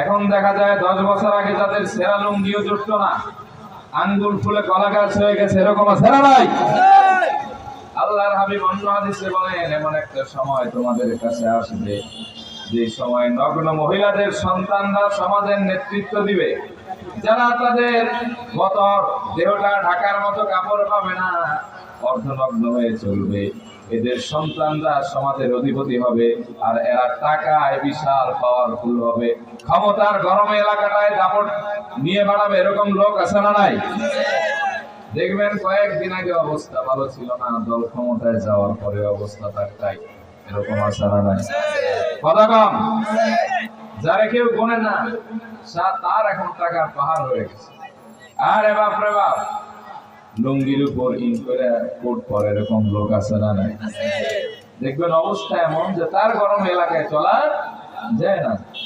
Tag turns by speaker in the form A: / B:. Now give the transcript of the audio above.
A: এখন দেখা যায় 10 বছর আগে যাদের সেরা লুঙ্গিও জুটতো না, আঙ্গুল ফুলে কলা গাছ হয়ে গেছে, এরকম আছে না নাই? আল্লাহর হাবিব অন্য হাদিসে বলেন, এমন একটা সময় তোমাদের কাছে আসবে যে সময় নগ্ন মহিলাদের সন্তানরা সমাজের নেতৃত্ব দিবে, যারা তাদের বতর দেহটা ঢাকার মতো কাপড় পাবে না, অর্ধনগ্ন হয়ে চলবে। এদের সন্তানরা সমাজের অধিপতি হবে, আর এরা টাকায় বিশাল পাওয়ারফুল হবে, ক্ষমতার গরম এলাকাটায় দাপট নিয়ে বাড়াবে। এরকম লোক আছে না নাই? দেখবেন কয়েকদিন আগে অবস্থা ভালো ছিল না, দল ক্ষমতায় যাওয়ার পরে অবস্থা তাই। এরকম আছে না নাই? কথা কম, যারা কেউ গোনে না তার এখন টাকার পাহাড় হয়ে গেছে। আরে বাপ রে বাপ, লুঙ্গির উপর ইন করে কোট পরে, এরকম লোক আছে না নাই? দেখবেন অবস্থা এমন যে তার গরম এলাকায় চলা যায় না।